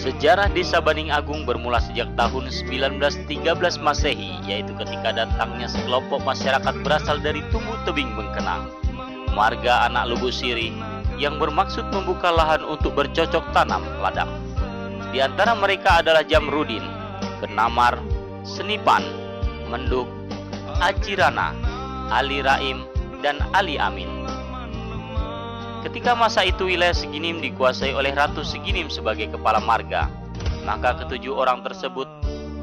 Sejarah Desa Baning Agung bermula sejak tahun 1913 Masehi, yaitu ketika datangnya sekelompok masyarakat berasal dari Tugu Tebing Bengkenang, marga anak Lubu Siri, yang bermaksud membuka lahan untuk bercocok tanam ladang. Di antara mereka adalah Jamrudin, Kenamar, Senipan, Menduk, Acirana, Ali Raim, dan Ali Amin. Ketika masa itu wilayah Seginim dikuasai oleh Ratu Seginim sebagai kepala marga, maka ketujuh orang tersebut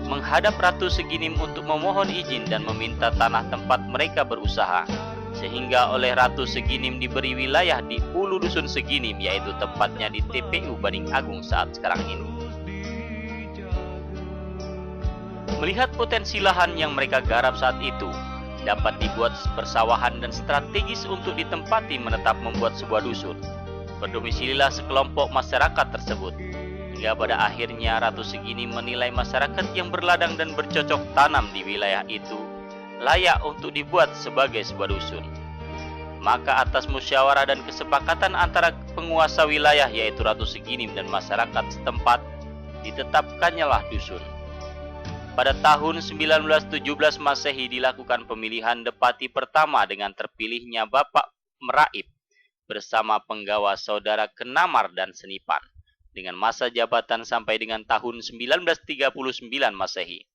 menghadap Ratu Seginim untuk memohon izin dan meminta tanah tempat mereka berusaha, sehingga oleh Ratu Seginim diberi wilayah di Ulu Dusun Seginim, yaitu tepatnya di TPU Baning Agung saat sekarang ini. Melihat potensi lahan yang mereka garap saat itu dapat dibuat persawahan dan strategis untuk ditempati menetap membuat sebuah dusun, berdomisililah sekelompok masyarakat tersebut. Hingga pada akhirnya Ratu Seginim menilai masyarakat yang berladang dan bercocok tanam di wilayah itu layak untuk dibuat sebagai sebuah dusun. Maka atas musyawarah dan kesepakatan antara penguasa wilayah yaitu Ratu Seginim dan masyarakat setempat, ditetapkannyalah dusun. Pada tahun 1917 Masehi dilakukan pemilihan Depati pertama dengan terpilihnya Bapak Meraib bersama penggawa saudara Kenamar dan Senipan dengan masa jabatan sampai dengan tahun 1939 Masehi.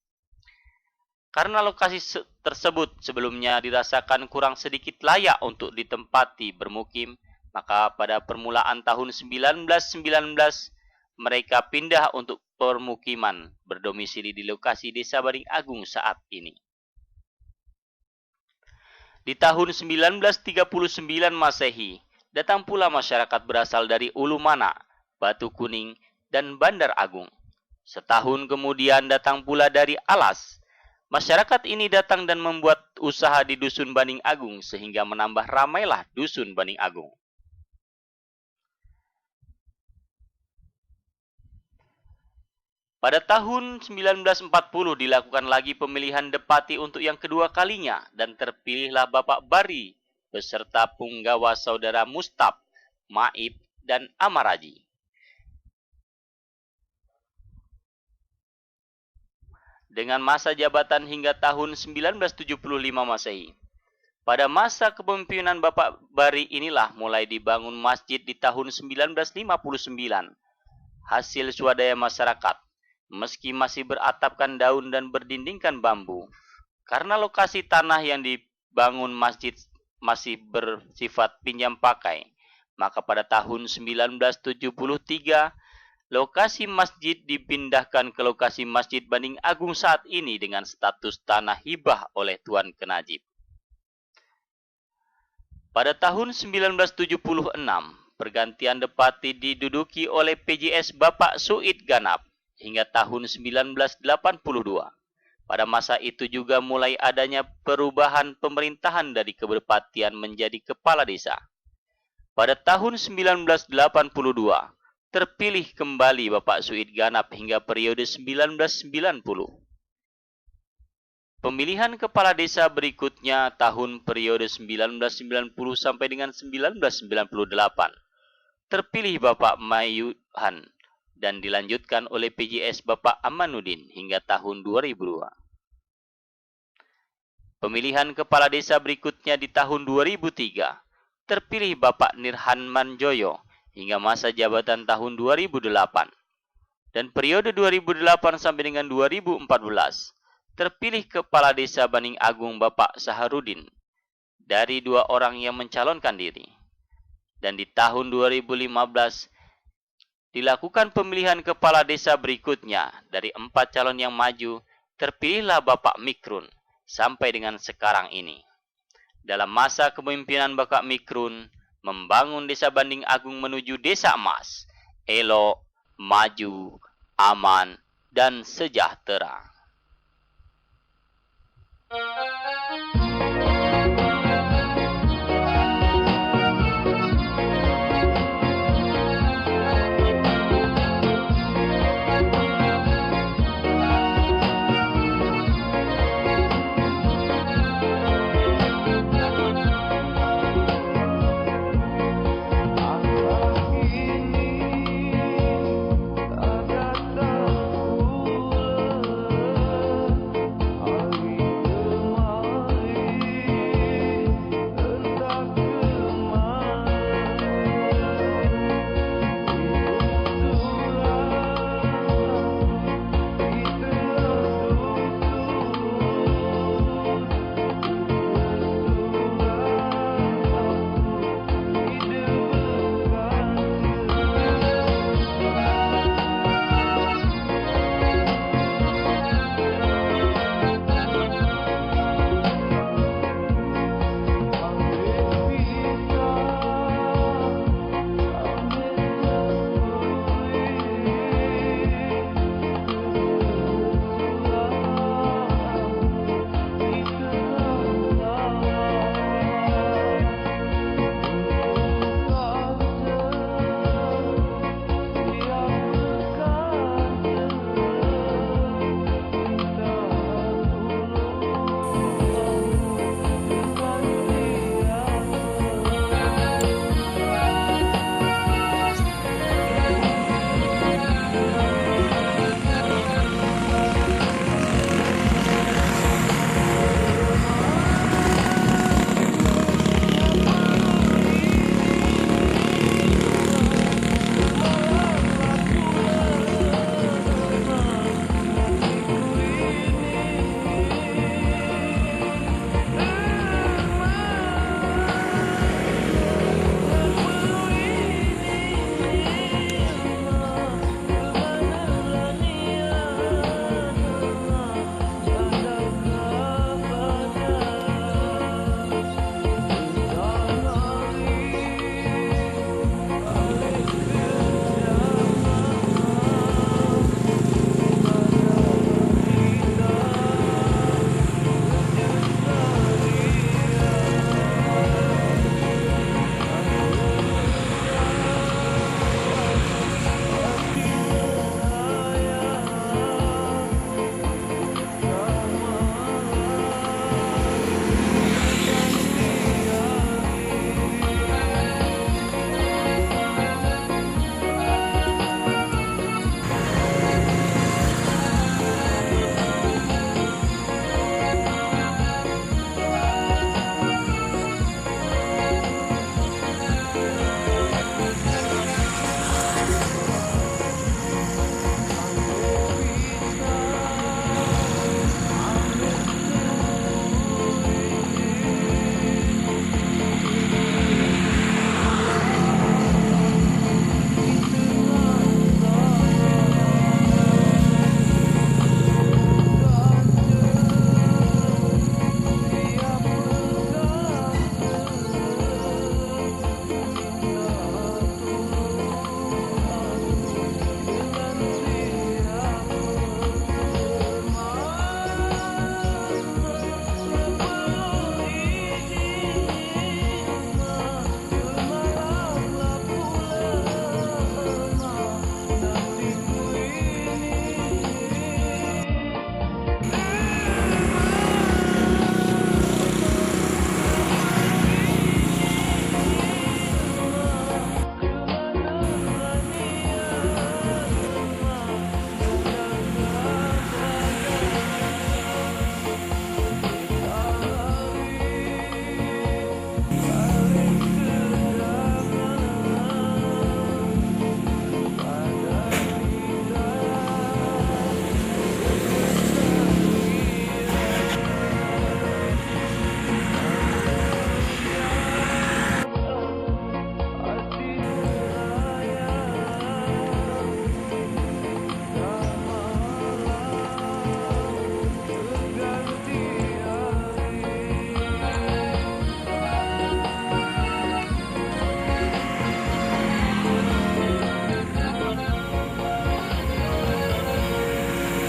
Karena lokasi tersebut sebelumnya dirasakan kurang sedikit layak untuk ditempati bermukim, maka pada permulaan tahun 1919 mereka pindah untuk permukiman berdomisili di lokasi Desa Baning Agung saat ini. Di tahun 1939 Masehi, datang pula masyarakat berasal dari Ulu Mana, Batu Kuning, dan Bandar Agung. Setahun kemudian datang pula dari Alas. Masyarakat ini datang dan membuat usaha di Dusun Baning Agung sehingga menambah ramailah Dusun Baning Agung. Pada tahun 1940 dilakukan lagi pemilihan Depati untuk yang kedua kalinya dan terpilihlah Bapak Bari beserta punggawa saudara Mustab, Maib, dan Amaraji. Dengan masa jabatan hingga tahun 1975 Masehi. Pada masa kepemimpinan Bapak Bari inilah mulai dibangun masjid di tahun 1959, hasil swadaya masyarakat. Meski masih beratapkan daun dan berdindingkan bambu, karena lokasi tanah yang dibangun masjid masih bersifat pinjam pakai, maka pada tahun 1973, lokasi masjid dipindahkan ke lokasi Masjid Baning Agung saat ini dengan status tanah hibah oleh Tuan Kenajib. Pada tahun 1976, pergantian Depati diduduki oleh PJS Bapak Suid Ganap. Hingga tahun 1982. Pada masa itu juga mulai adanya perubahan pemerintahan dari kebupatian menjadi kepala desa. Pada tahun 1982, terpilih kembali Bapak Suid Ganap hingga periode 1990. Pemilihan kepala desa berikutnya tahun periode 1990 sampai dengan 1998. Terpilih Bapak Mayuhan dan dilanjutkan oleh PJS Bapak Amanuddin hingga tahun 2002. Pemilihan kepala desa berikutnya di tahun 2003, terpilih Bapak Nirhan Manjoyo hingga masa jabatan tahun 2008. Dan periode 2008 sampai dengan 2014, terpilih kepala desa Baning Agung Bapak Saharudin dari 2 orang yang mencalonkan diri. Dan di tahun 2015, dilakukan pemilihan kepala desa berikutnya dari 4 calon yang maju, terpilihlah Bapak Mikrun sampai dengan sekarang ini. Dalam masa kepemimpinan Bapak Mikrun, membangun Desa Baning Agung menuju Desa Emas, elok, maju, aman, dan sejahtera.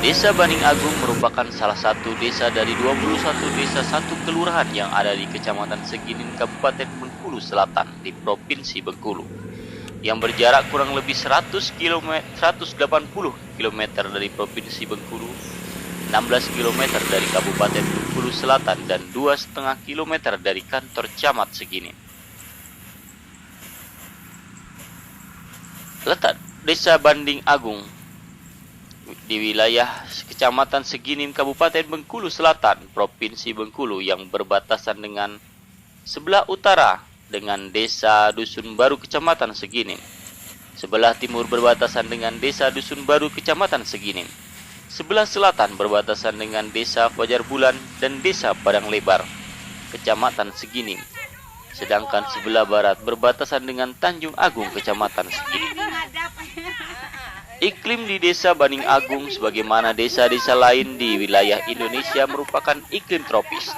Desa Banding Agung merupakan salah satu desa dari 21 desa satu kelurahan yang ada di Kecamatan Seginin, Kabupaten Bengkulu Selatan di Provinsi Bengkulu, yang berjarak kurang lebih 180 km dari Provinsi Bengkulu, 16 km dari Kabupaten Bengkulu Selatan, dan 2,5 km dari kantor Camat Seginin. Letak Desa Banding Agung di wilayah Kecamatan Seginin, Kabupaten Bengkulu Selatan, Provinsi Bengkulu, yang berbatasan dengan sebelah utara dengan Desa Dusun Baru, Kecamatan Seginin. Sebelah timur berbatasan dengan Desa Dusun Baru, Kecamatan Seginin. Sebelah selatan berbatasan dengan Desa Fajar Bulan dan Desa Padang Lebar, Kecamatan Seginin. Sedangkan sebelah barat berbatasan dengan Tanjung Agung, Kecamatan Seginin. Iklim di Desa Banding Agung sebagaimana desa-desa lain di wilayah Indonesia merupakan iklim tropis.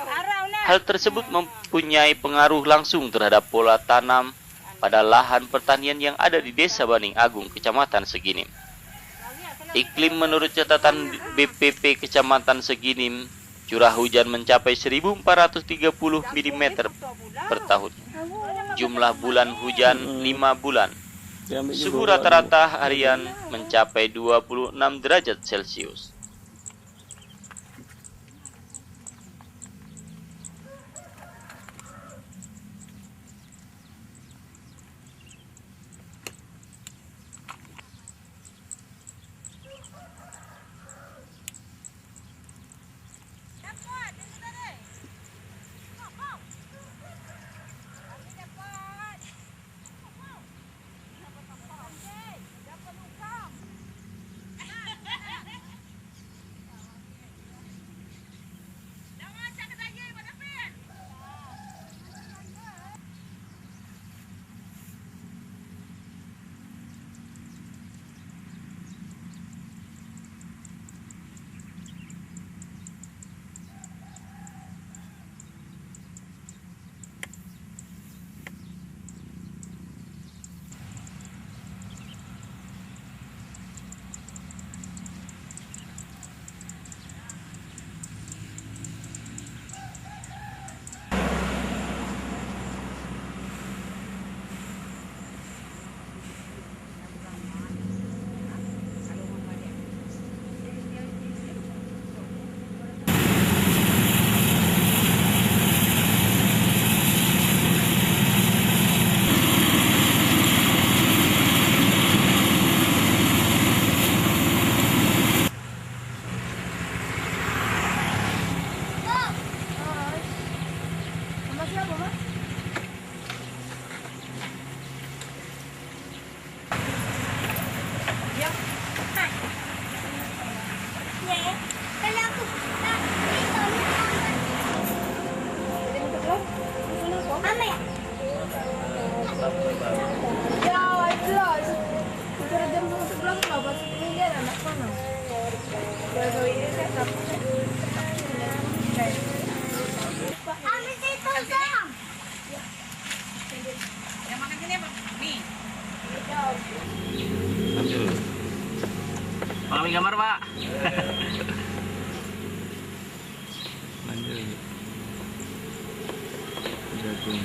Hal tersebut mempunyai pengaruh langsung terhadap pola tanam pada lahan pertanian yang ada di Desa Banding Agung, Kecamatan Seginin. Iklim menurut catatan BPP Kecamatan Seginin, curah hujan mencapai 1.430 mm per tahun. Jumlah bulan hujan 5 bulan. Suhu rata-rata harian mencapai 26 derajat Celcius. Ambil gambar, Pak. Lanjut. Jagung.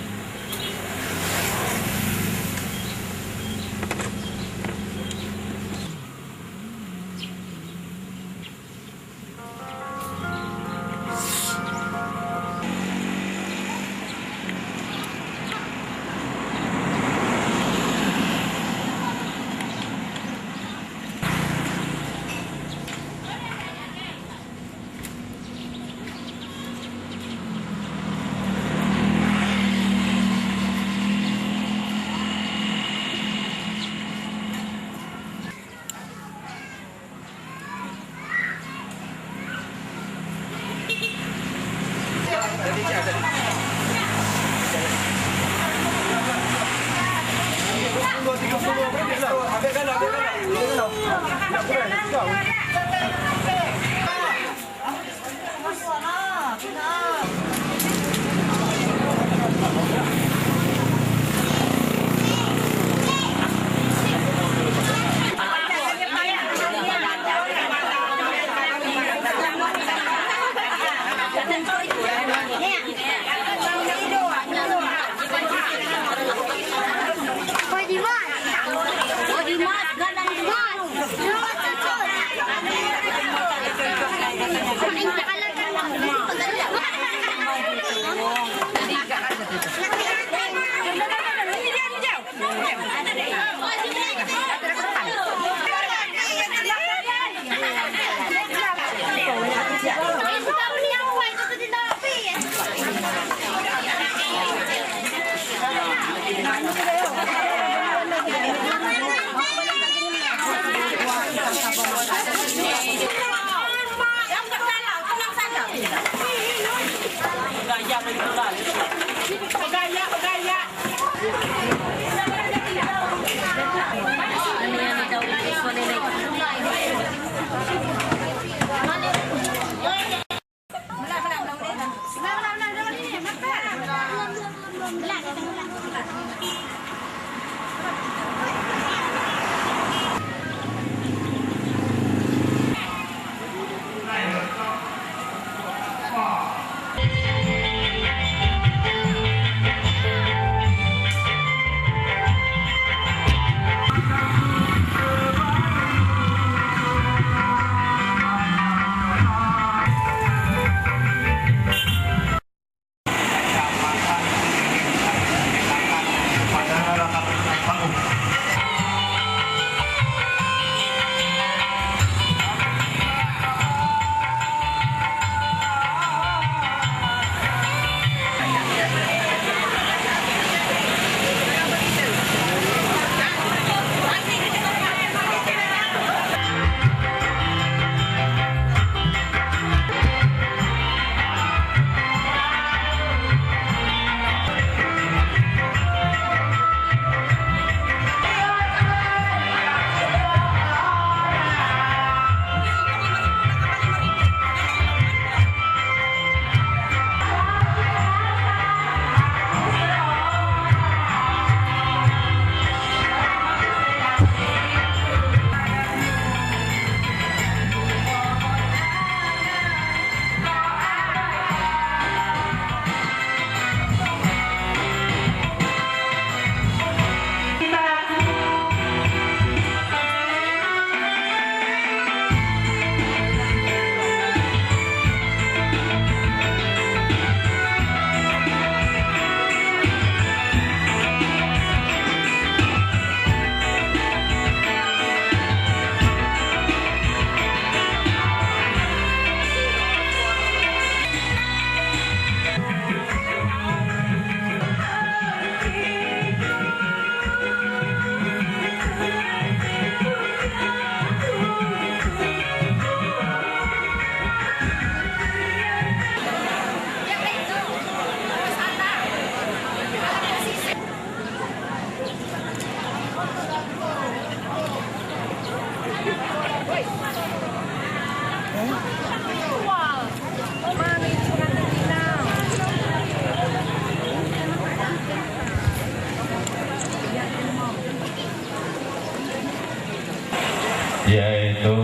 Yaitu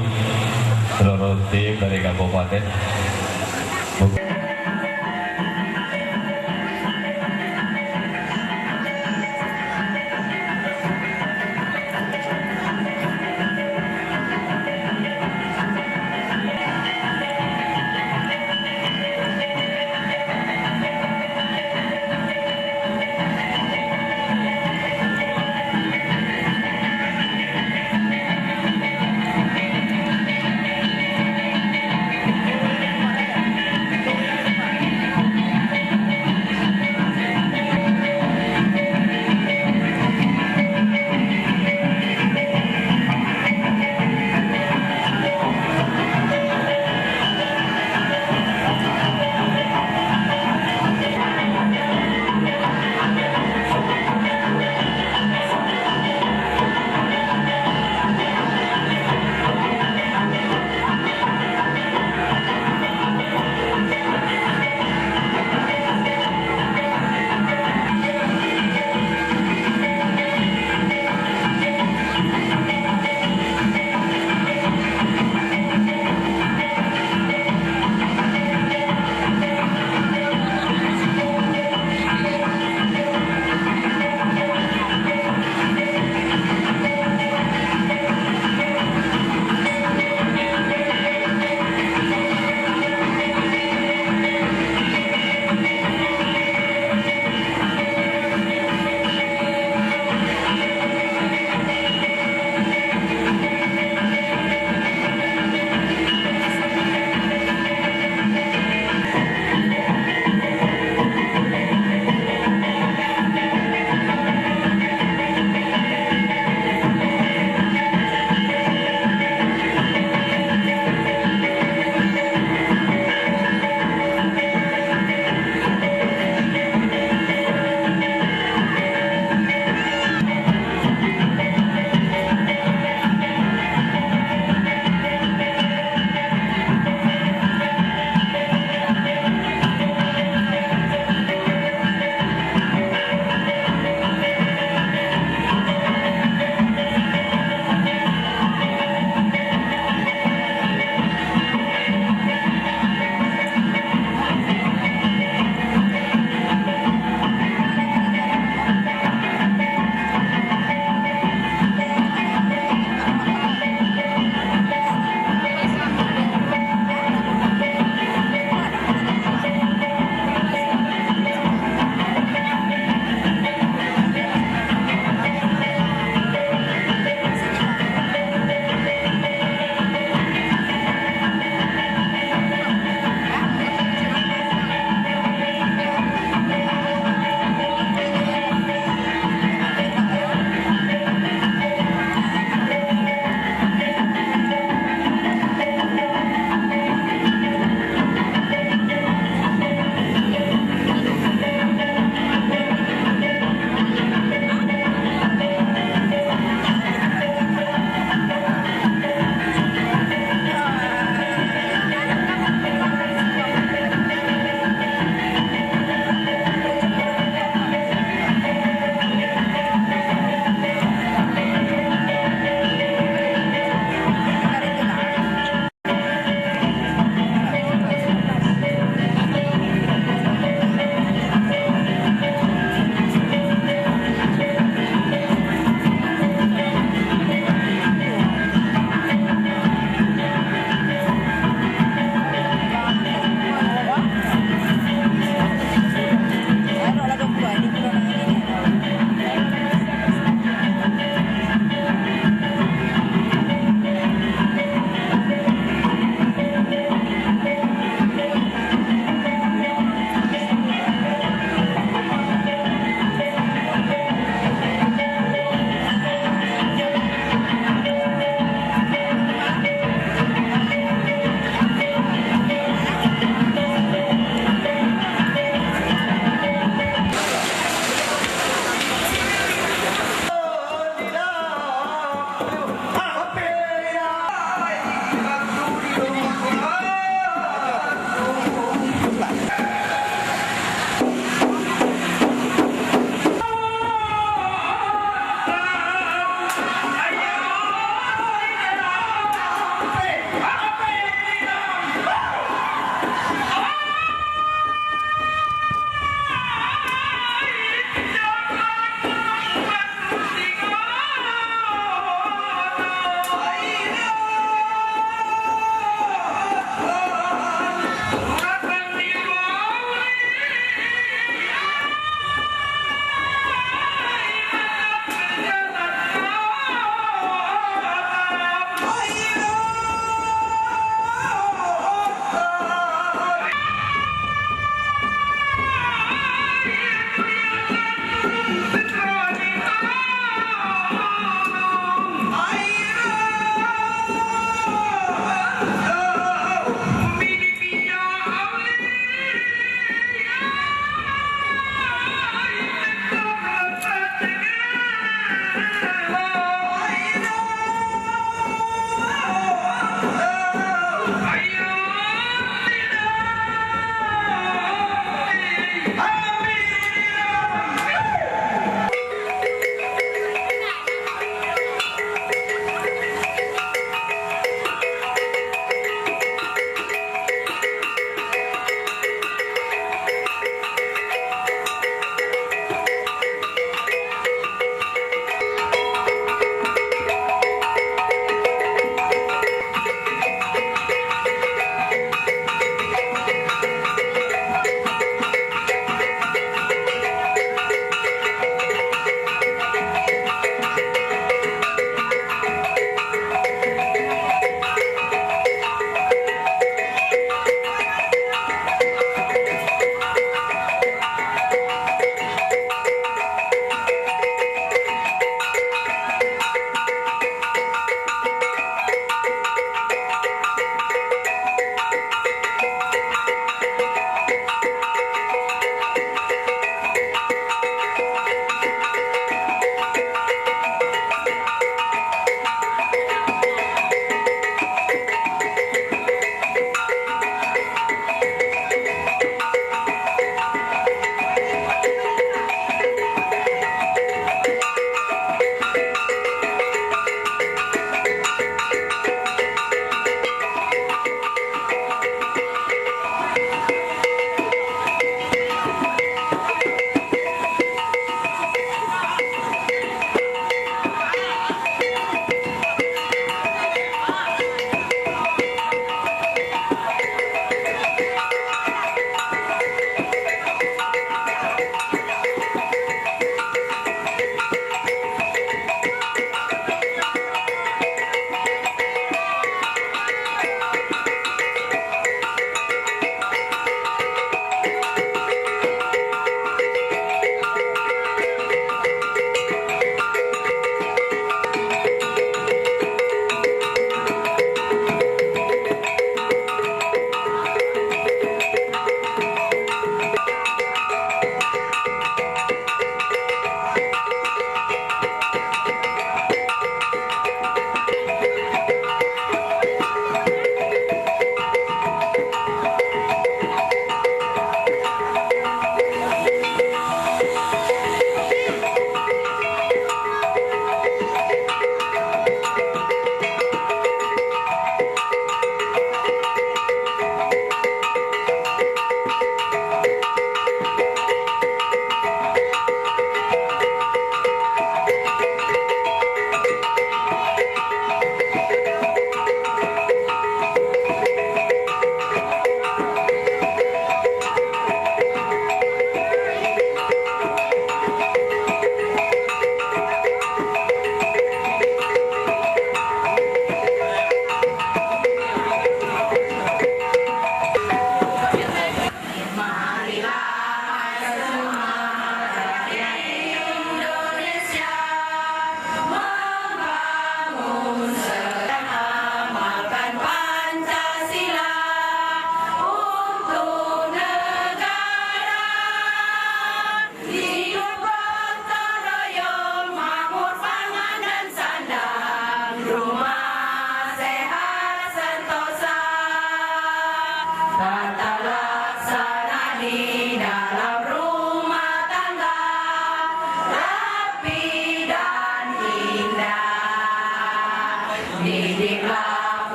seluruh tim dari kabupaten.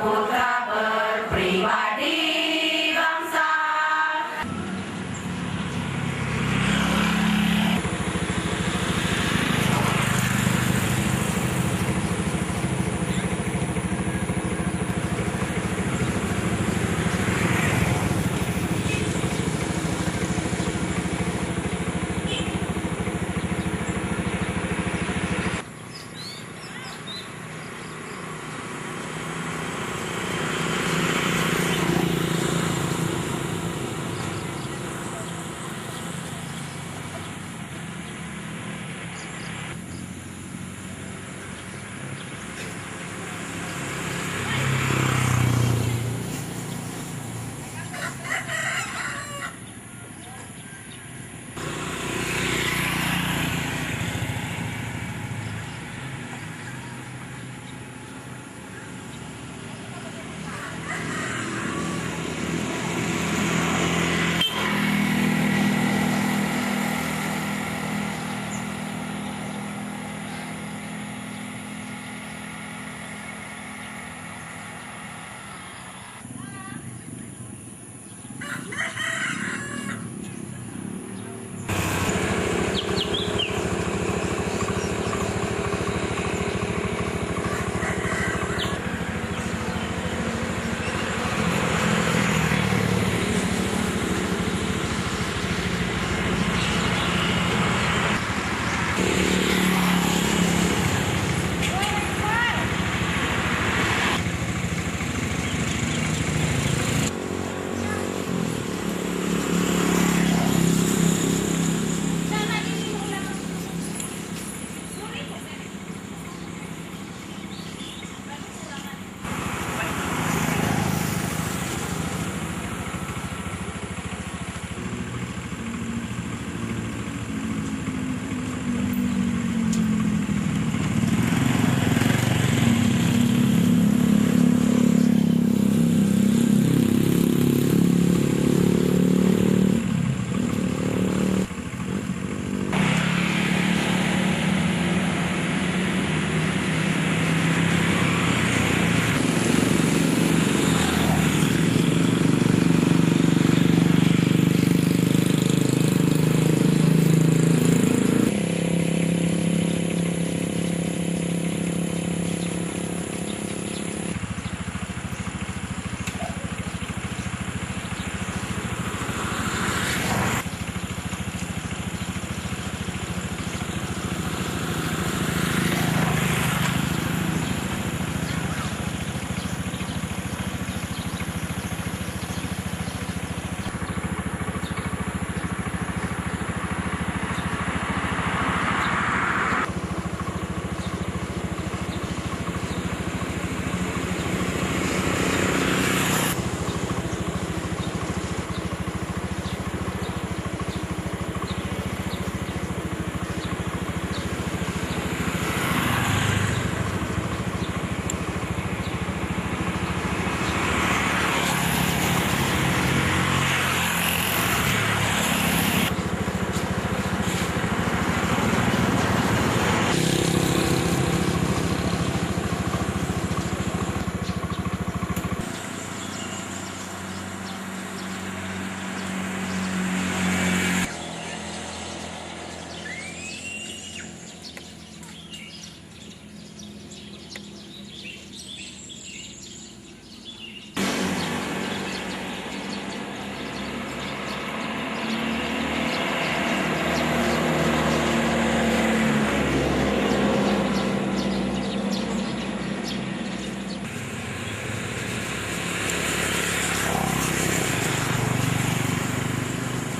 putra berpribadi bangsa.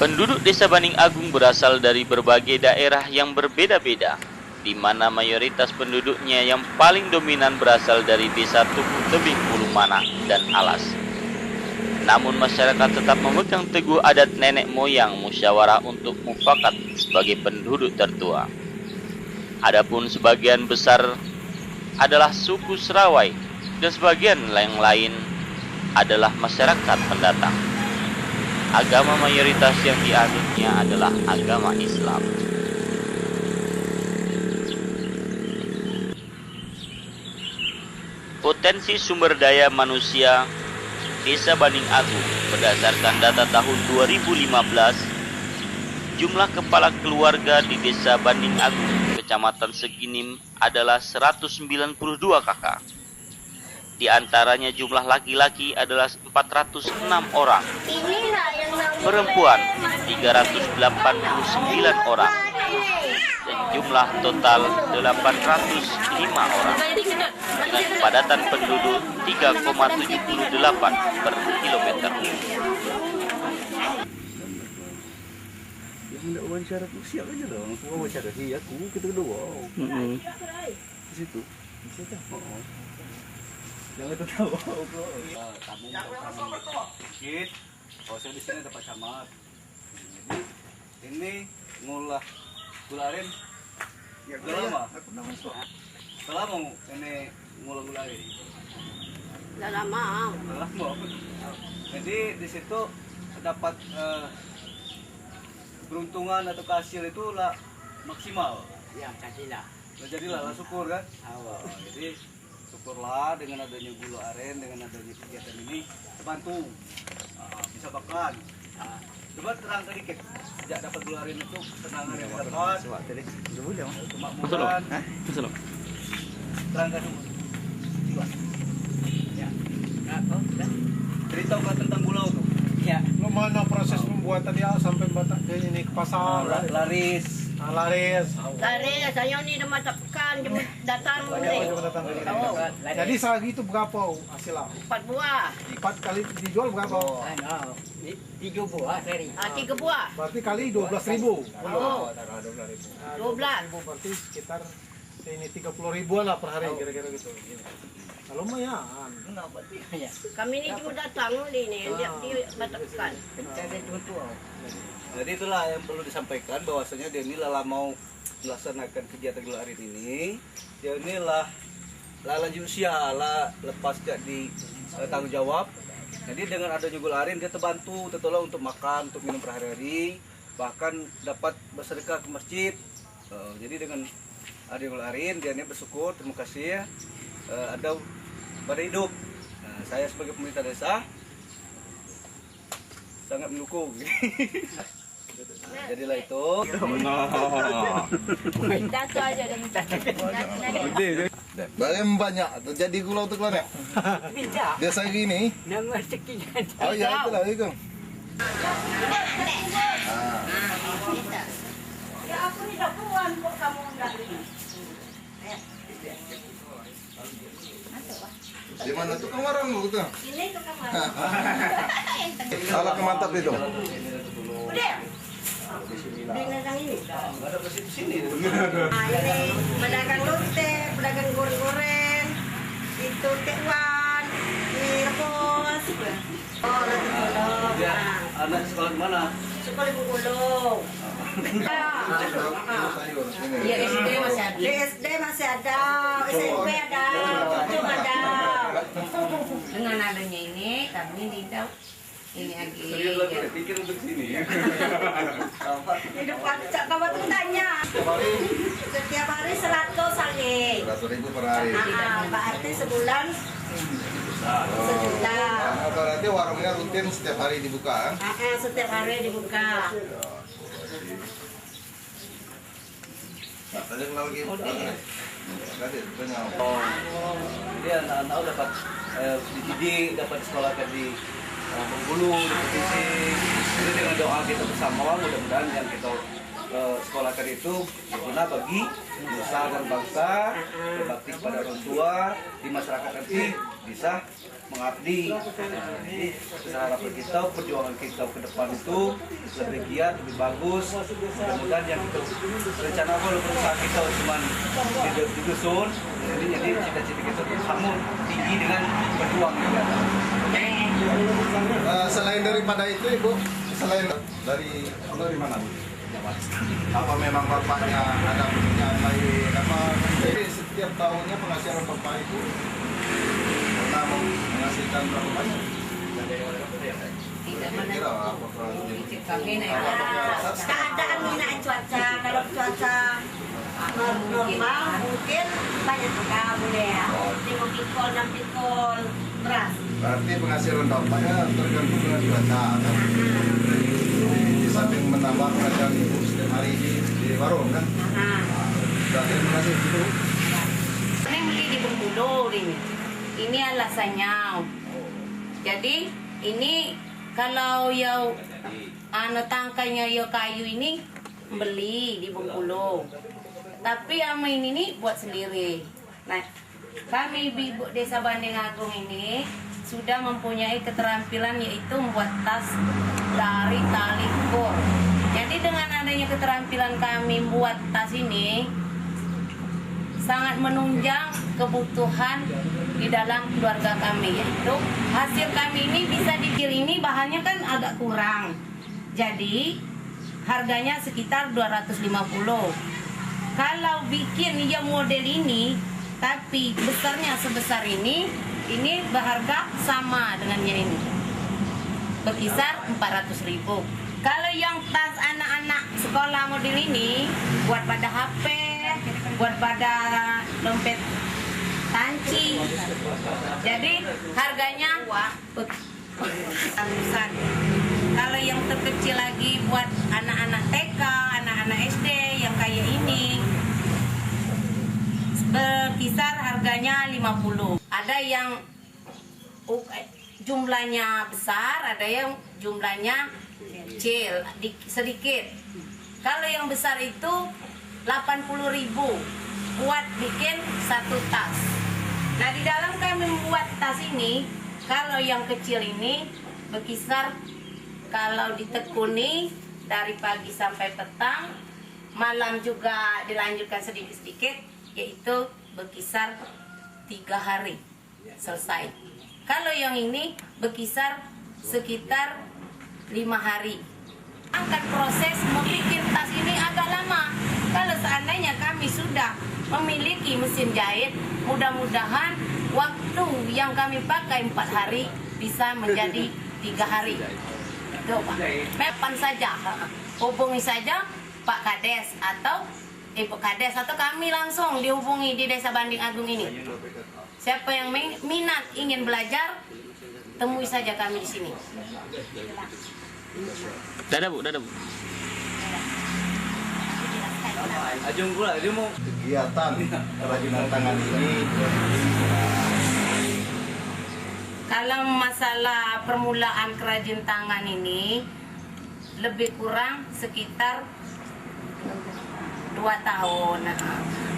Penduduk Desa Baning Agung berasal dari berbagai daerah yang berbeda-beda, di mana mayoritas penduduknya yang paling dominan berasal dari Desa Tugu Tebing Ulu Mana dan Alas. Namun masyarakat tetap memegang teguh adat nenek moyang musyawarah untuk mufakat sebagai penduduk tertua. Adapun sebagian besar adalah suku Serawai dan sebagian yang lain adalah masyarakat pendatang. Agama mayoritas yang dianutnya adalah agama Islam. Potensi sumber daya manusia Desa Banding Agung berdasarkan data tahun 2015, jumlah kepala keluarga di Desa Banding Agung, Kecamatan Seginim adalah 192 kakak. Di antaranya jumlah laki-laki adalah 406 orang, perempuan 389 orang, dan jumlah total 805 orang dengan kepadatan penduduk 3,78 per kilometer. Hendak wawancara tu siap aja dong. Aku wawancara dia, aku kita kedua. Di situ. Di situ. Jangan tahu. Kamu sedikit. Oh, saya di sini dapat camat. Jadi ini ngolah gula aren. Ya, udah lama. Aku pernah masuk. Udah lama ini ngolah gula aren. Udah lama. Udah lama. Jadi di situ dapat peruntungan atau hasil itu lah maksimal. Ya, jadilah. Jadilah lah syukur kan. Jadi syukurlah dengan adanya gula aren, dengan adanya kegiatan ini terbantu, bisa makan. Coba terangkan dikit sejak dapat gula aren itu kesenangan yang dapat. Kemakmuran. Terangkan dulu. Coba. Ya. Ceritakan tentang gula itu. Ya. Mana proses pembuatan dia sampai ini ke pasar? Laris. Laris. Tadi saya ni dah mata pekan jemput datang ni. Jadi sehari itu berapa hasilnya? 4 buah. 4 kali dijual berapa? 3 buah sehari. 3 buah. Berarti kali 12.000. Oh. 12. Berarti sekitar ini 30.000-an lah per hari kira-kira gitu. Kalau lumayan. Kami ni cuma datang ni dia mata pekan. Jadi itulah yang perlu disampaikan bahwasanya dia inilah mau melaksanakan kegiatan gula aren ini. Dia inilah lanjut usia lah lepas jadi tanggung jawab. Jadi dengan adanya gula aren dia terbantu, tertolong untuk makan, untuk minum per hari-hari, bahkan dapat bersedekah ke masjid. Jadi dengan ada gula aren dia ini bersyukur, terima kasih ada pada hidup. Saya sebagai pemerintah desa sangat mendukung. Jadilah itu. Datu aja dah minta. Barang banyak terjadi gula tu keluar. Biasa gini. Nama sekian. Oh ya itulah itu. Ya aku ni dah puan kok kamu enggak ni. Di mana tu kamar lu tu? Ini tu kamar. Salah kemantap itu. Udah. Dengan ini. Ada di sini. Ini pedagang lote, pedagang goreng-goreng, itu tekwan, ini rebus. Oh, nanti gulung. Dia anak sekolah di mana? Sekolah ibu gulung. Iya SD masih ada. Di SD masih ada, SMP ada, Pucung ada. Dengan adanya ini, kami tidak ini lagi. Serius lagi pikir untuk sini. Hidup kamu tuh tanya. Setiap hari 100 lagi. 100.000 per hari. Berarti sebulan sejuta. Berarti warungnya rutin setiap hari dibuka. Setiap hari dibuka. Tadi kenal lagi. Tadi banyak. Jadi anak-anak dapat dididik, dapat disekolahkan di Bengkulu, di provinsi. Jadi dengan doa kita bersama, mudah-mudahan yang kita sekolahkan itu berguna bagi nusa dan bangsa, berbakti kepada orang tua, di masyarakat nanti bisa mengabdi. Jadi harapan kita, perjuangan kita ke depan itu lebih giat, lebih bagus. Mudah-mudahan yang kita rencana walaupun usaha kita cuma di dusun, jadi cita-cita kita sama tinggi dengan berjuang kita. Selain daripada itu Ibu, selain dari mana? Apa memang bapaknya ada pekerjaan lain? Apa jadi setiap tahunnya penghasilan bapak itu pernah menghasilkan berapa banyak? Kira apa Keadaan ini naik cuaca, kalau cuaca normal mungkin banyak kamu deh ya. Tengok pikul dan pikul beras. Berarti penghasilan bapaknya tergantung dengan cuaca kan? Di samping menambah penghasilan ibu setiap hari di warung kan? Berarti mengasih itu. Ini beli di Bengkulu ini. Ini alasannya. Jadi ini kalau yang tangkainya ya kayu ini beli di Bengkulu. Tapi yang ini nih buat sendiri. Nah, kami ibu Desa Banding Agung ini sudah mempunyai keterampilan yaitu membuat tas dari tali kur. Jadi dengan adanya keterampilan kami membuat tas ini sangat menunjang kebutuhan di dalam keluarga kami, yaitu hasil kami ini bisa ini bahannya kan agak kurang. Jadi harganya sekitar 250. Kalau bikin ya model ini tapi besarnya sebesar ini berharga sama dengannya ini. Berkisar 400.000. Kalau yang tas anak-anak sekolah model ini buat pada HP, buat pada dompet panci. Jadi harganya ratusan. Kalau yang terkecil lagi buat anak-anak TK, anak-anak SD yang kayak ini berkisar harganya 50. Ada yang jumlahnya besar, ada yang jumlahnya kecil, sedikit. Kalau yang besar itu 80.000 buat bikin satu tas. Nah, di dalam kami membuat tas ini, kalau yang kecil ini berkisar kalau ditekuni dari pagi sampai petang, malam juga dilanjutkan sedikit-sedikit, yaitu berkisar 3 hari selesai. Kalau yang ini berkisar sekitar 5 hari. Angkat proses membuat tas ini agak lama. Kalau seandainya kami sudah memiliki mesin jahit, mudah-mudahan waktu yang kami pakai 4 hari bisa menjadi 3 hari. Itu Pak. Mepan saja, hubungi saja Pak Kades atau Ibu Kades atau kami langsung dihubungi di Desa Banding Agung ini. Siapa yang minat ingin belajar, temui saja kami di sini. Dadah Bu. Ajung pula, dia mau Kegiatan kerajinan tangan ini Kalau masalah permulaan kerajin tangan ini lebih kurang sekitar 2 tahun.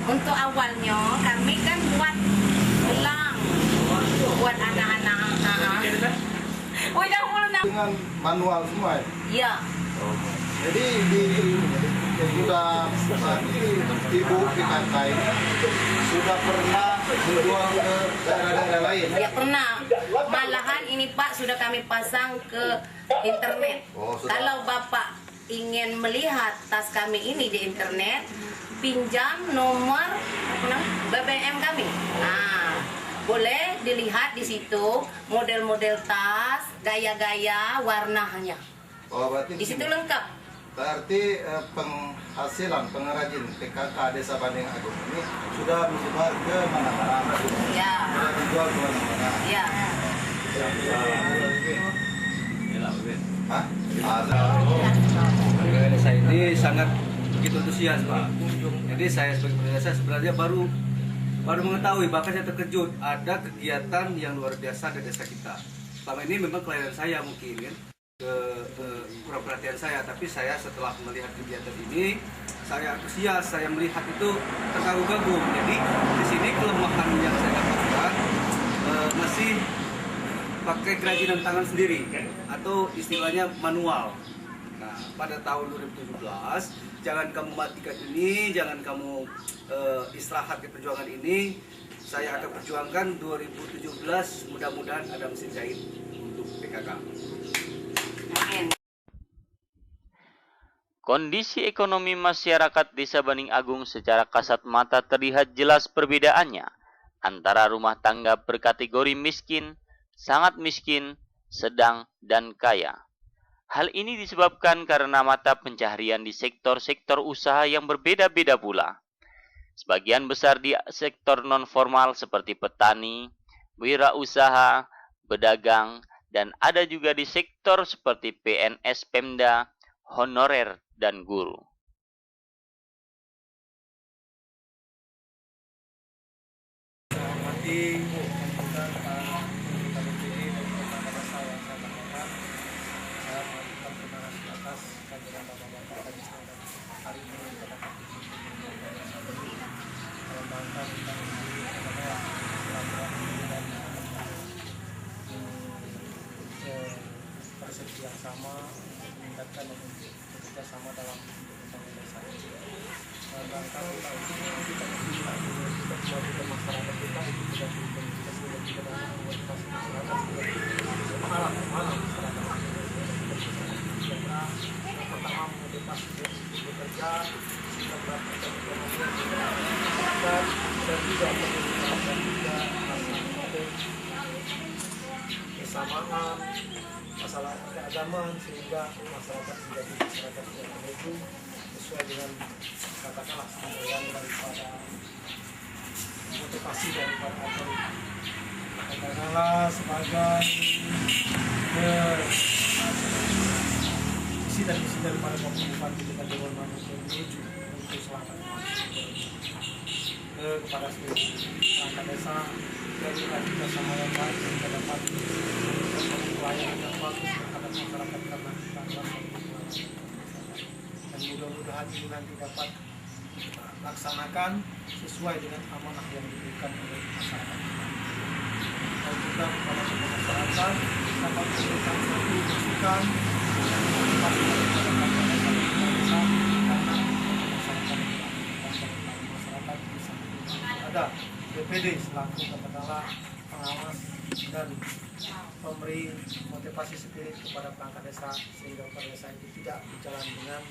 Untuk awalnya kami kan buat gelang buat anak-anak. Udah mulai. dengan manual semua ya? Iya. Jadi sudah ibu PKK ini sudah pernah menjual ke daerah-daerah lain? Ya pernah. Malahan ini Pak sudah kami pasang ke internet. Oh, sudah. Kalau Bapak ingin melihat tas kami ini di internet, pinjam nomor BBM kami. Nah, boleh dilihat di situ model-model tas, gaya-gaya, warnanya. Oh, berarti Di situ lengkap. berarti penghasilan pengrajin PKK Desa Banding Agung ini sudah menyebar ke mana-mana, Ya. sudah dijual ke mana-mana. Ya. Hah? saya ini sangat begitu antusias Pak. Jadi saya sebagai pendesa sebenarnya baru mengetahui, bahkan saya terkejut ada kegiatan yang luar biasa di desa kita. Selama ini memang kelainan saya mungkin kan, kurang perhatian saya, tapi saya setelah melihat kegiatan ini saya antusias, saya melihat itu terkagum-kagum. Jadi di sini kelemahan yang saya dapatkan masih pakai kerajinan tangan sendiri atau istilahnya manual. Nah, pada tahun 2017 jangan kamu matikan ini, jangan kamu istirahat di perjuangan ini. Saya akan perjuangkan 2017 mudah-mudahan ada mesin jahit untuk PKK. Kondisi ekonomi masyarakat Desa Banding Agung secara kasat mata terlihat jelas perbedaannya antara rumah tangga berkategori miskin, sangat miskin, sedang, dan kaya. Hal ini disebabkan karena mata pencaharian di sektor-sektor usaha yang berbeda-beda pula. Sebagian besar di sektor non-formal seperti petani, wirausaha, pedagang, dan ada juga di sektor seperti PNS Pemda, honorer, dan guru. Hormati Bu, kemudian Pak BPD dan Kepala Desa yang saya banggakan, saya mengajukan terima kasih atas kehadiran Bapak-Bapak dan saudara hari ini pada dalam rangka tentang persepsi yang sama untuk meningkatkan dan untuk bekerja sama dalam pembangunan desa. Dalam rangka kita kita buat masyarakat kita itu tidak komunikasi dan tidak membuat masyarakat masyarakat pertama motivasi bekerja kita melakukan dan juga meningkatkan juga kesamaan masalah keagamaan sehingga masyarakat menjadi masyarakat yang maju sesuai dengan katakanlah semboyan daripada motivasi daripada otorita. Katakanlah sebagai isi dan misi daripada pemerintahan pendidikan Dewan Manusia menuju untuk selatan kepada seluruh perangkat desa dari kita sama yang baik kita dapat pelayanan yang bagus terhadap masyarakat karena kita adalah dan mudah-mudahan ini nanti dapat laksanakan sesuai dengan amanah yang diberikan oleh masyarakat. Dan juga kepada masyarakat dapat memberikan suatu masukan dan motivasi kepada masyarakat bisa ada BPD selaku katakanlah pengawas dan memberi motivasi spirit kepada perangkat desa sehingga perangkat desa itu tidak berjalan dengan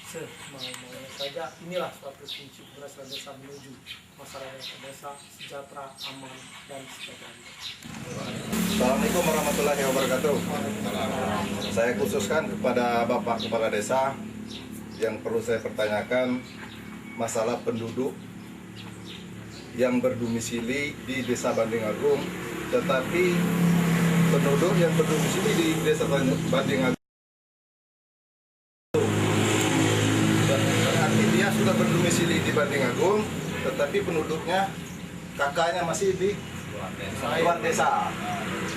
semau-maunya saja. Inilah suatu kunci keberhasilan desa menuju masyarakat desa sejahtera, aman, dan sejahtera. Assalamualaikum warahmatullahi wabarakatuh. Saya khususkan kepada Bapak Kepala Desa yang perlu saya pertanyakan masalah penduduk yang berdomisili di Desa Banding Agung, tetapi penduduk yang berdomisili di Desa Banding Agung berarti dia sudah berdomisili di Banding Agung, tetapi penduduknya kakaknya masih di luar desa.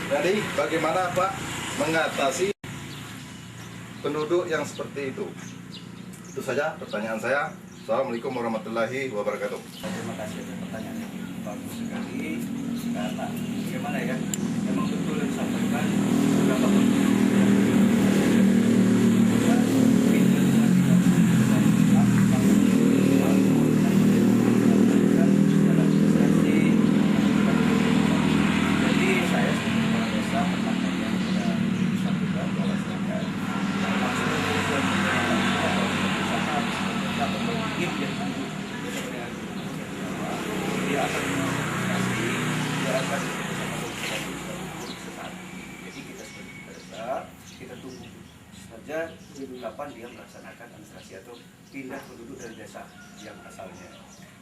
Jadi bagaimana Pak mengatasi penduduk yang seperti itu? Itu saja pertanyaan saya. Assalamualaikum warahmatullahi wabarakatuh. Terima kasih atas pertanyaannya, bagus sekali. Karena bagaimana ya, memang betul yang disampaikan beberapa kita tunggu saja kapan dia melaksanakan administrasi atau pindah penduduk dari desa yang asalnya.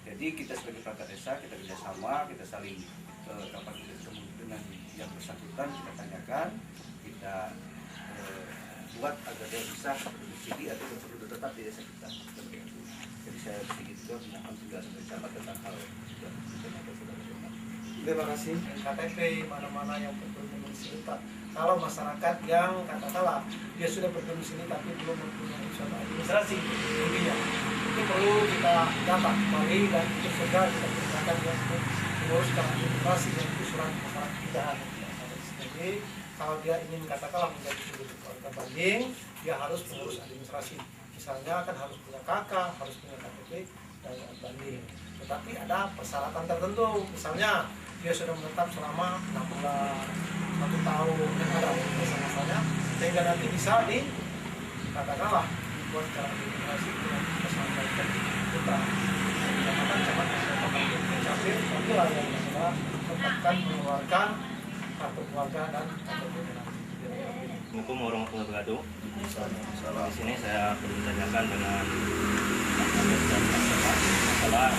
Jadi kita sebagai perangkat desa kita kerjasama, kita saling kapan kita ketemu dengan yang bersangkutan kita tanyakan, kita buat agar dia bisa berdomisili atau penduduk tetap di desa kita. Jadi saya sedikit mohon penjelasan bersama tentang hal itu. Terima kasih. KTP mana-mana yang berdomisili Pak. Kalau masyarakat yang katakanlah dia sudah berdomisili tapi belum mempunyai suatu administrasi, intinya itu perlu kita data kembali dan itu segera kita gunakan untuk menguruskan administrasi dan itu surat masyarakat tidak ada. Jadi kalau dia ingin katakanlah menjadi penduduk keluarga banding, dia harus mengurus administrasi. Misalnya kan harus punya KK, harus punya KTP dan banding. Tetapi ada persyaratan tertentu, misalnya dia sudah menetap selama 6 bulan, 1 tahun, yang ada masa-masanya, sehingga nanti bisa katakanlah dibuat secara administrasi dengan kesampaian kita. Dikatakan cepat mencapai, itulah yang kita tetapkan mengeluarkan kartu keluarga dan kartu keluarga. Assalamualaikum warahmatullahi wabarakatuh. Di sini saya bertanyakan dengan masalah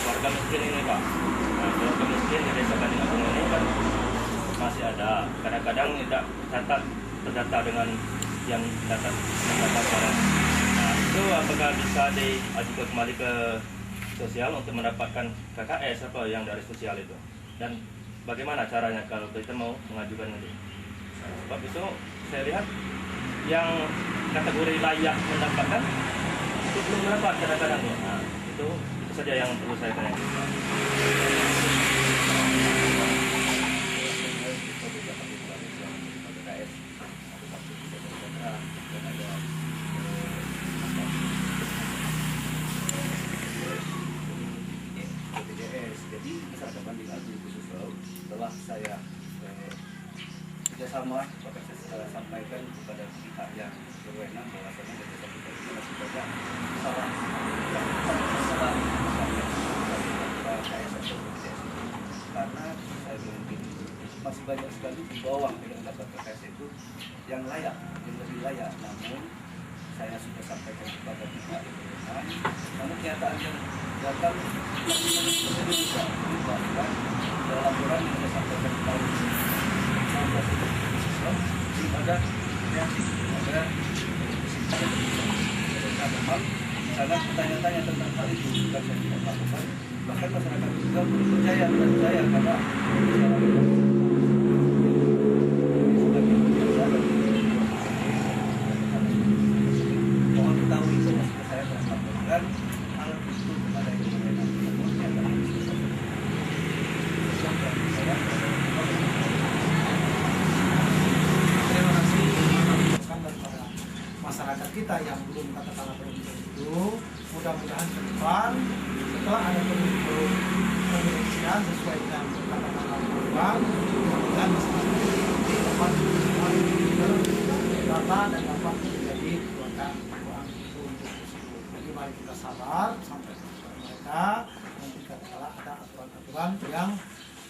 warga miskin ini Pak. Nah, warga miskin di desa Banding Agung ini kan masih ada. Kadang-kadang tidak terdata dengan yang mendata suara. Nah, itu apakah bisa diajukan kembali ke sosial untuk mendapatkan KKS apa yang dari sosial itu? Dan bagaimana caranya kalau kita mau mengajukan itu? Sebab itu saya lihat yang kategori layak mendapatkan itu belum mendapat kadang-kadang. Nah, itu saja yang perlu saya tanyakan. Jadi misalkan Banding Agung khusus setelah saya kerjasama, bahkan saya sampaikan kepada pihak yang berwenang bahwasanya desa kita ini masih banyak salah karena saya mungkin masih banyak sekali di bawah yang dapat KKS itu yang layak, yang lebih layak. Namun saya sudah sampaikan kepada pihak yang berwenang, namun kenyataan yang datang bahkan laporan yang saya sampaikan tahun ada sangat bertanya-tanya tentang hal itu bukan saya tidak lakukan, bahkan masyarakat juga percaya karena mohon ketahui saya telah laporkan hal itu kepada yang berwenang. Terima kasih masukan daripada masyarakat kita yang belum katakanlah beruntung itu. Mudah-mudahan ke depan setelah ada penyelesaian sesuai dengan katakanlah program, mudah-mudahan masyarakat ini dapat terdata dan dapat menjadi keluarga uang itu untuk tersebut. Jadi mari kita sabar sampai kepada mereka, nanti katakanlah ada aturan-aturan yang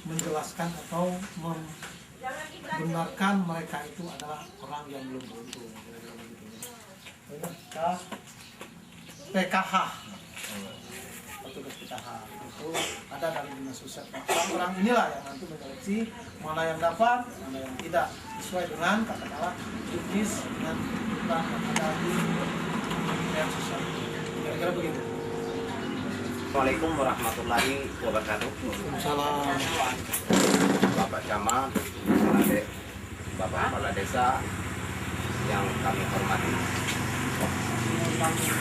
menjelaskan atau membenarkan mereka itu adalah orang yang belum beruntung. Kita PKH, petugas PKH itu ada dari dinas sosial. Orang inilah yang nanti menyeleksi mana yang dapat, mana yang tidak sesuai dengan katakanlah juknis dengan yang ada di Kementerian Sosial. Kira-kira begitu. Assalamualaikum warahmatullahi wabarakatuh. Salam. Bapak Camat, Bapak Kepala Desa yang kami hormati,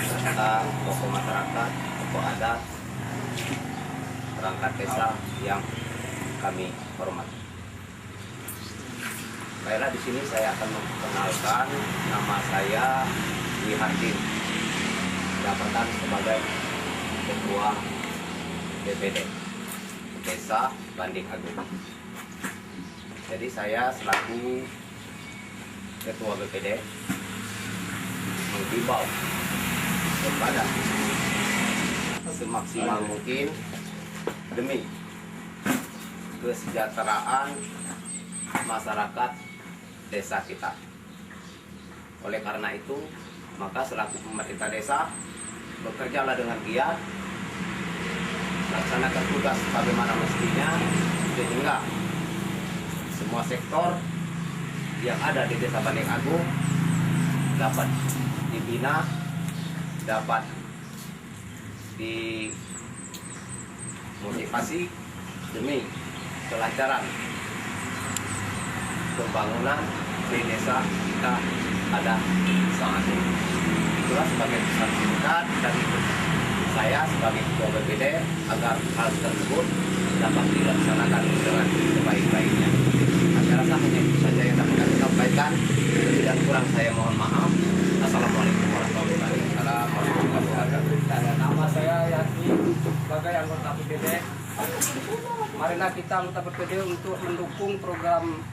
serta tokoh masyarakat, tokoh adat, perangkat desa yang kami hormati. Baiklah, di sini saya akan memperkenalkan nama saya Wihardin, jabatan sebagai Ketua BPD Desa Banding Agung. Jadi saya selaku Ketua BPD menghimbau kepada semaksimal mungkin demi kesejahteraan masyarakat desa kita. Oleh karena itu, maka selaku pemerintah desa bekerjalah dengan giat, laksanakan tugas bagaimana mestinya, sehingga semua sektor yang ada di Desa Banding Agung dapat dibina, dapat dimotivasi demi kelancaran pembangunan di desa kita ada saat ini. Itulah sebagai pesan singkat dari saya sebagai Ketua BPD agar hal tersebut dapat dilaksanakan dengan sebaik-baiknya. Saya rasa hanya itu saja yang dapat kami sampaikan. Dan kurang saya mohon maaf. Assalamualaikum warahmatullahi wabarakatuh. Nama saya Yati sebagai anggota BPD. Marilah kita anggota BPD untuk mendukung program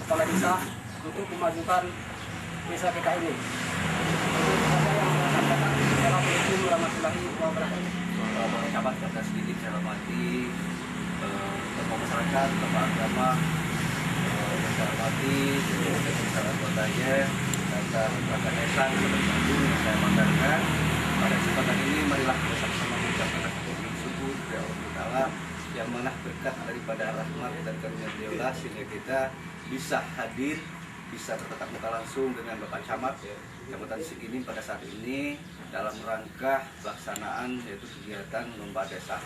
kepala desa untuk memajukan desa kita ini. Assalamualaikum warahmatullahi wabarakatuh. Sahabat kata sedikit saya hormati tokoh masyarakat, tokoh agama, saya hormati masyarakat kotanya, dan perangkat desa yang saya banggakan. Pada kesempatan ini marilah bersama-sama mengucapkan tersebut. Taala, yang mana berkat daripada rahmat dan karunia beliau sehingga kita bisa hadir, bisa bertatap muka langsung dengan Bapak Camat Kecamatan Siginim pada saat ini dalam rangka pelaksanaan yaitu kegiatan lomba desa.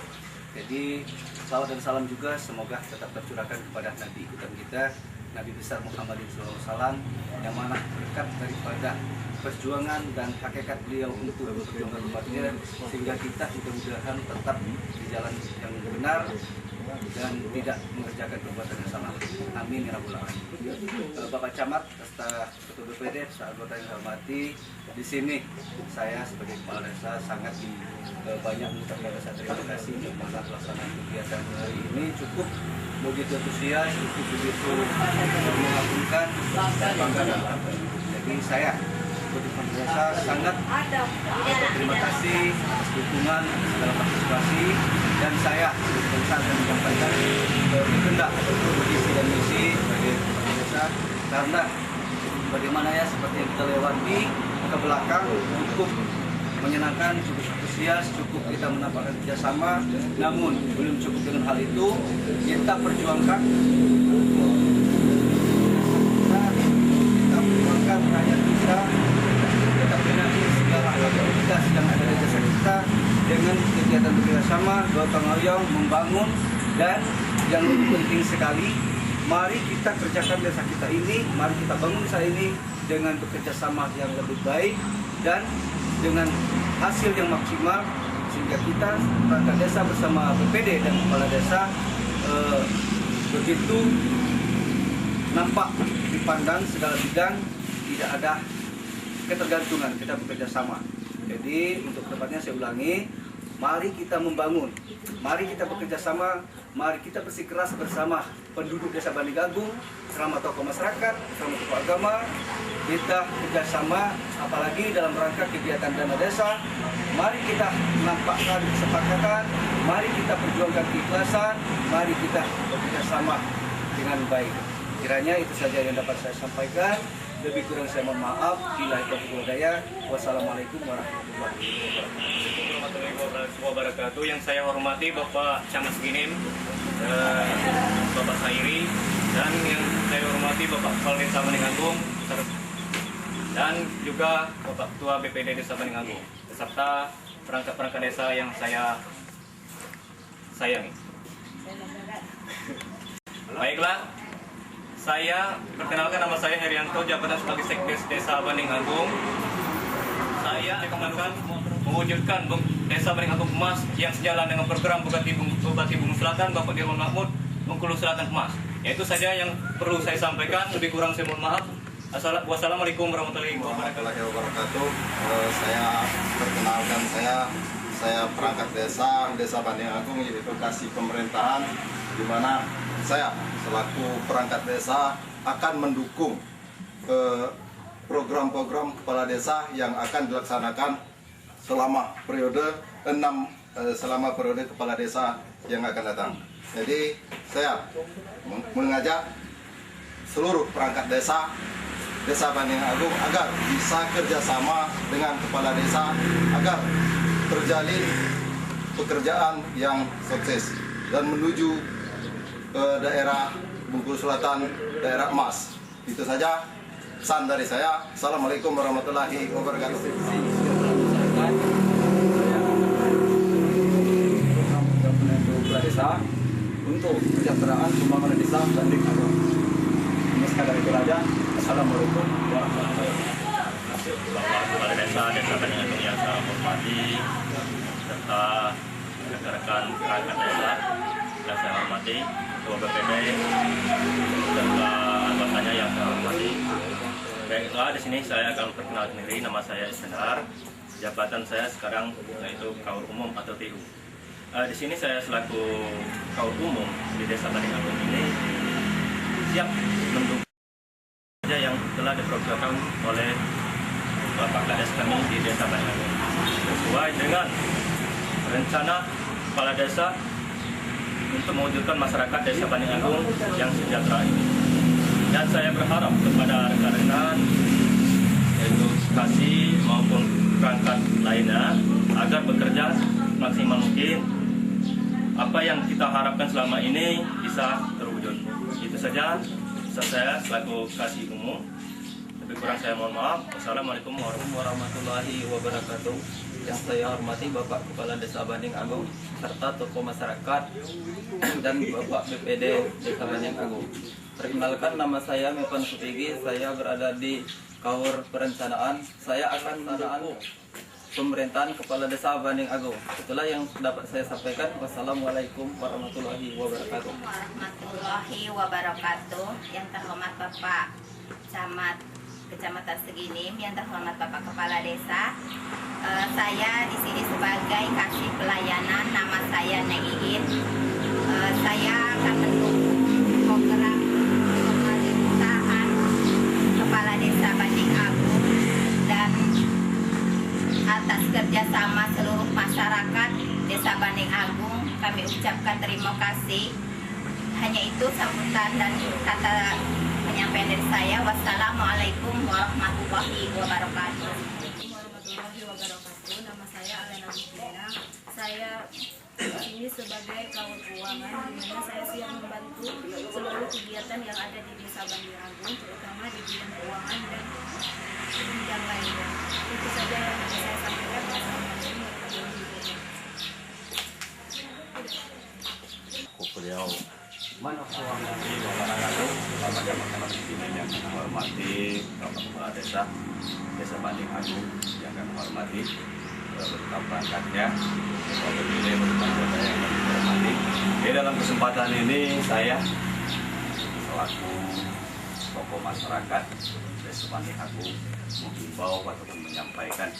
Jadi salawat dan salam juga semoga tetap tercurahkan kepada Nabi ikutan kita, Nabi besar Muhammad SAW, yang mana berkat daripada perjuangan dan hakikat beliau untuk memperjuangkan umatnya sehingga kita mudah-mudahan tetap di jalan yang benar dan tidak mengerjakan perbuatan yang salah. Amin ya rabbal alamin. Bapak Camat, serta Ketua BPD, serta anggota yang hormati, di sini saya sebagai kepala desa sangat banyak mengucapkan rasa terima kasih karena pelaksanaan kegiatan hari ini cukup begitu antusias, cukup begitu mengagumkan dan bangga dan bangga. Jadi saya sebagai kepala desa sangat terima kasih atas dukungan, atas segala partisipasi, dan saya akan menyampaikan kehendak visi dan misi sebagai kepala desa, karena bagaimana ya seperti yang kita lewati ke belakang cukup menyenangkan, cukup antusias, cukup kita menampakkan kerjasama, namun belum cukup dengan hal itu kita perjuangkan rakyat kita benahi segala aktivitas yang ada di desa kita dengan kegiatan bekerjasama, gotong royong, membangun, dan yang lebih penting sekali, mari kita kerjakan desa kita ini, mari kita bangun desa ini dengan bekerjasama yang lebih baik dan dengan hasil yang maksimal sehingga kita perangkat desa bersama BPD dan kepala desa begitu nampak dipandang segala bidang, tidak ada ketergantungan, kita bekerja sama. Jadi untuk tepatnya saya ulangi, mari kita membangun, mari kita bekerja sama, mari kita bersikeras bersama penduduk desa Bandigagung, bersama tokoh masyarakat, bersama tokoh agama, kita kerjasama, apalagi dalam rangka kegiatan dana desa. Mari kita menampakkan kesepakatan, mari kita perjuangkan keikhlasan, mari kita bekerja sama dengan baik. Kiranya itu saja yang dapat saya sampaikan. Lebih kurang saya mohon maaf. Bila itu budaya. Wassalamualaikum warahmatullahi wabarakatuh. Yang saya hormati Bapak Camat Siginim, Bapak Sairi, dan yang saya hormati Bapak Kepala Desa Bandigagung, dan juga Bapak Ketua BPD Desa Bandigagung, beserta perangkat-perangkat desa yang saya sayangi. Baiklah, saya perkenalkan, nama saya Herianto, jabatan sebagai Sekdes Desa Bandigagung. Saya akan mewujudkan Desa Bandigagung Emas yang sejalan dengan program Bupati Bungu Selatan, Bapak Dirwan Mahmud, Bengkulu Selatan Emas. Yaitu saja yang perlu saya sampaikan, lebih kurang saya mohon maaf. Wassalamualaikum warahmatullahi wabarakatuh. Saya perkenalkan, saya perangkat Desa Bandigagung, yaitu kasih pemerintahan, di mana saya selaku perangkat desa akan mendukung program-program kepala desa yang akan dilaksanakan selama periode kepala desa yang akan datang. Jadi saya mengajak seluruh perangkat desa Bandigagung agar bisa kerjasama dengan kepala desa agar terjalin pekerjaan yang sukses dan menuju ke daerah Bengkulu Selatan, daerah emas. Itu saja pesan dari saya. Assalamualaikum warahmatullahi wabarakatuh. Desa untuk kesejahteraan pembangunan desa Bandigagung. Ini sekadar itu saja. Assalamualaikum warahmatullahi wabarakatuh. Bapak Kepala Desa Bandigagung yang saya hormati, serta rekan-rekan perangkat desa yang saya hormati, Ketua BPD, serta anggotanya yang saya hormati. Baiklah, di sini saya akan perkenalkan diri. Nama saya Iskandar. Jabatan saya sekarang yaitu Kaur Umum atau TU. Di sini saya selaku Kaur Umum di Desa Bandigagung ini siap mendukung saja yang telah diprogramkan oleh Bapak Kades kami di Desa Bandigagung sesuai dengan rencana kepala desa untuk mewujudkan masyarakat Desa Bandigagung yang sejahtera ini. Dan saya berharap kepada rekan-rekan yaitu kasih maupun perangkat lainnya agar bekerja maksimal mungkin apa yang kita harapkan selama ini bisa terwujud. Itu saja saya selaku kasih umum. Lebih kurang saya mohon maaf. Wassalamualaikum warahmatullahi wabarakatuh. Yang saya hormati Bapak Kepala Desa Banding Agung serta tokoh masyarakat dan Bapak BPD Desa Banding Agung. Perkenalkan, nama saya Mepan Supigi. Saya berada di Kaur Perencanaan. Saya akan menanyakan pemerintahan Kepala Desa Banding Agung. Itulah yang dapat saya sampaikan. Wassalamualaikum warahmatullahi wabarakatuh. Warahmatullahi wabarakatuh. Yang terhormat Bapak Camat Kecamatan Seginim, yang terhormat Bapak Kepala Desa. Saya di sini sebagai kasih pelayanan. Nama saya Neng Iin. Saya akan mendukung program pemerintahan Kepala Desa Banding Agung dan atas kerjasama seluruh masyarakat Desa Banding Agung kami ucapkan terima kasih. Hanya itu sambutan dan kata penyampaian dari saya. Wassalamualaikum warahmatullahi wabarakatuh. Warahmatullahi wabarakatuh. Nama saya Alena Mustina. Saya ini sebagai kawan keuangan, di mana saya siap membantu seluruh kegiatan yang ada di Desa Banding Agung, terutama di bidang keuangan dan bidang lainnya. Itu saja yang bisa saya sampaikan. Beliau Pertama-tama di sini yang kami hormati Bapak Kepala Desa Banding Agung, yang kami hormati beserta perangkatnya, BPD beserta anggota yang kami hormati. Di dalam kesempatan ini saya selaku tokoh masyarakat Desa Banding Agung menghimbau ataupun menyampaikan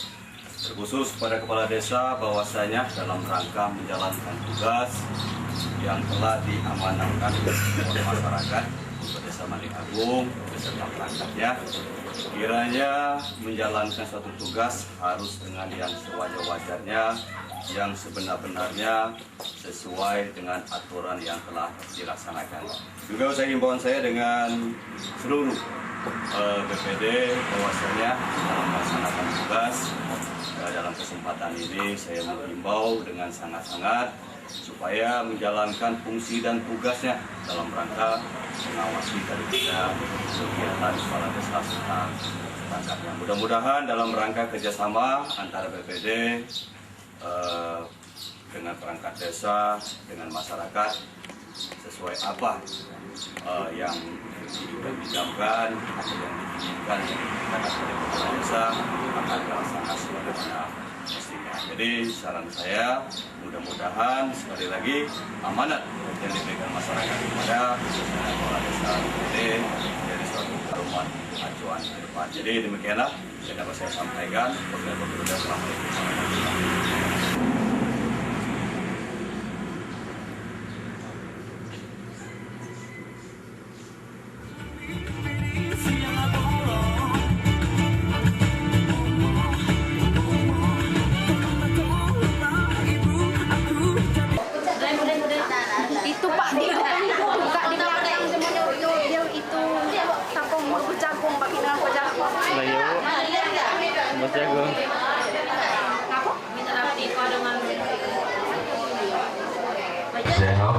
terkhusus pada Kepala Desa bahwasanya dalam rangka menjalankan tugas yang telah diamanahkan oleh masyarakat untuk Desa Banding Agung beserta perangkatnya, kiranya menjalankan suatu tugas harus dengan yang sewajar-wajarnya, yang sebenar-benarnya sesuai dengan aturan yang telah dilaksanakan. Juga saya himbauan saya dengan seluruh BPD bahwasanya dalam melaksanakan tugas dalam kesempatan ini saya menghimbau dengan sangat-sangat supaya menjalankan fungsi dan tugasnya dalam rangka mengawasi daripada kegiatan kepala desa serta perangkatnya. Mudah-mudahan dalam rangka kerjasama antara BPD dengan perangkat desa dengan masyarakat sesuai apa yang diidamkan atau yang diinginkan oleh kepala desa akan dilaksanakan sebagaimana mestinya. Jadi saran saya mudah-mudahan sekali lagi amanat yang diberikan masyarakat kepada kepala desa BPD menjadi suatu taruhan acuan ke depan. Jadi demikianlah yang dapat saya sampaikan. Wassalamualaikum warahmatullahi wabarakatuh. Itu Pak di buka di belakang semuanya itu takung berjagung pakai dengan berjagung. Berjagung. Aku minta dapat itu dengan Senok,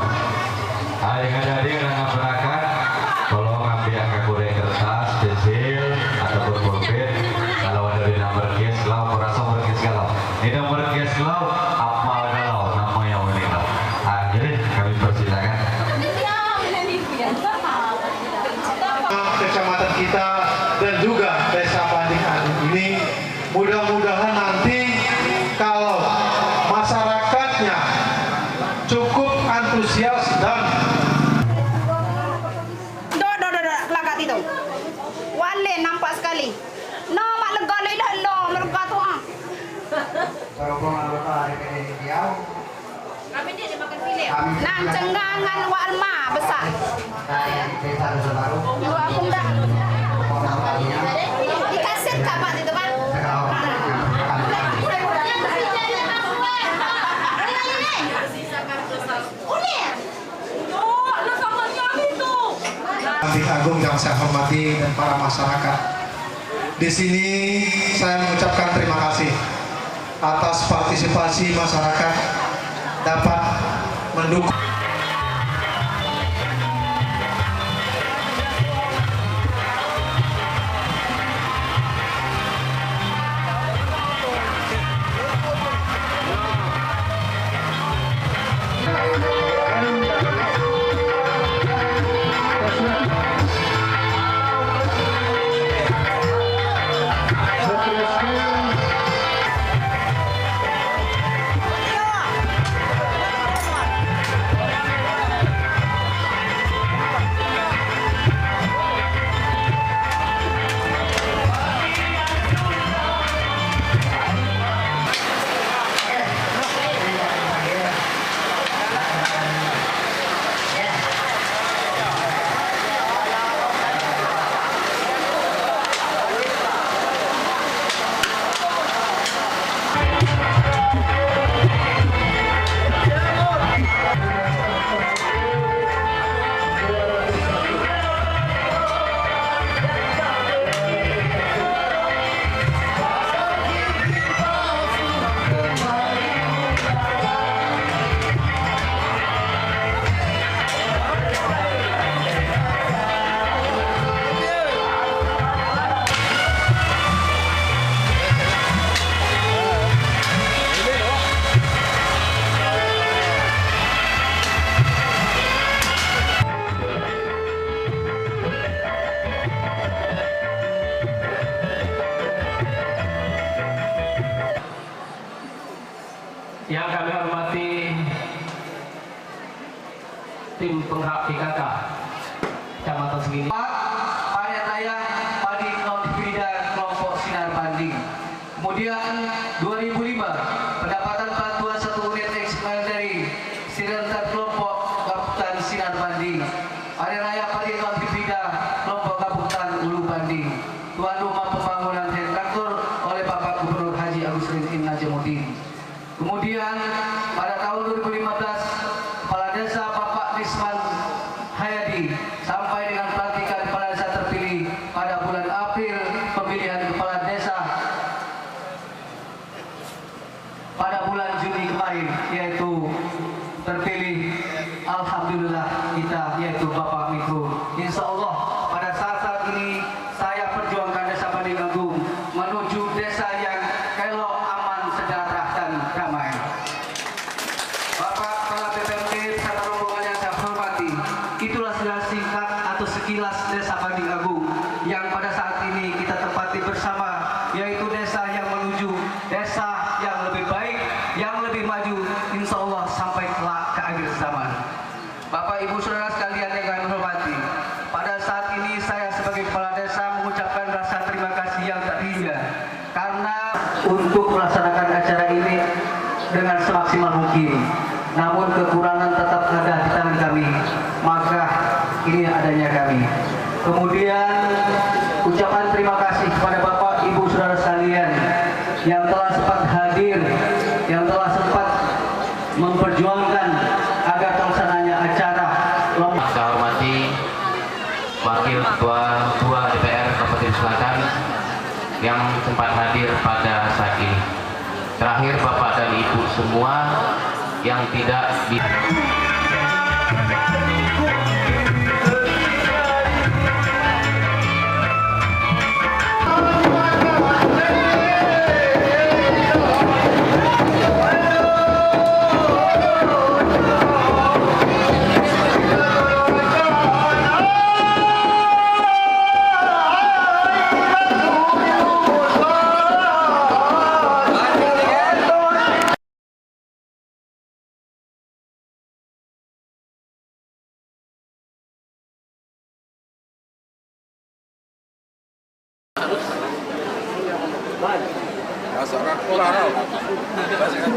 adik-adik dan masyarakat, tolong ambil kuring kertas, pensil, ataupun pulpen. Kalau ada di nomor case galau, merasa berkes galau. Di nomor case galau, apa galau? Nama yang meninggal. Jadi kami persilakan. Kecamatan kita dan juga Desa Banding Agung ini mudah-mudahan nanti kalau masyarakatnya cukup antusias dan plakat itu. Wale nampak sekali. No mak lega dah lo mereka tu ah. Kami dia dimakan filet. Nah, cengangan wa alma besar. Dua aku dah. Dikasih tak Pak itu Pak? Banding Agung yang saya hormati dan para masyarakat. Di sini saya mengucapkan terima kasih atas partisipasi masyarakat dapat mendukung. Yang kami hormati tim penghak PKK Kecamatan Segini. Panen raya padi non-hibrida kelompok Sinar Banding. Kemudian 2005 pendapatan bantuan 1 unit eksperimen dari Sirentar kelompok Kabupaten Sinar Banding. Panen raya padi non-hibrida kelompok Kabupaten Ulu Banding. Tuan rumah pembangunan traktor oleh Bapak Gubernur Haji Agus Rizky Najamuddin. Kemudian pada tahun 2015 Kepala Desa Bapak Lisman Hayadi sampai dengan pelantikan Kepala Desa terpilih pada bulan April pemilihan Kepala Desa pada bulan Juni kemarin, yaitu terpilih alhamdulillah kita, yaitu Bapak Mikro. Insya Allah pada saat ini saya perjuangkan Desa Banding Agung menuju desa yang elok, aman, sejahtera dan damai. Bapak Kepala BPMD serta rombongan yang saya hormati, itulah singkat atau sekilas Desa Banding Agung yang pada saat ini kita tempati bersama, yaitu desa yang menuju desa yang lebih baik, yang lebih maju, insya Allah sampai kelak ke akhir zaman. Bapak Ibu Saudara sekalian yang kami hormati, pada saat ini saya sebagai Kepala Desa mengucapkan rasa terima kasih yang tak hingga karena untuk melaksanakan acara ini dengan semaksimal mungkin. Namun kekurangan tetap ada di tangan kami, maka ini adanya kami. Kemudian ucapan terima kasih kepada Bapak Ibu Saudara sekalian yang telah sempat hadir, yang telah sempat memperjuangkan agar terlaksananya acara lomba. Saya hormati Wakil Ketua 2 DPR Kabupaten Selatan yang sempat hadir pada saat ini. Terakhir Bapak dan Ibu semua yang tidak di Masuk orang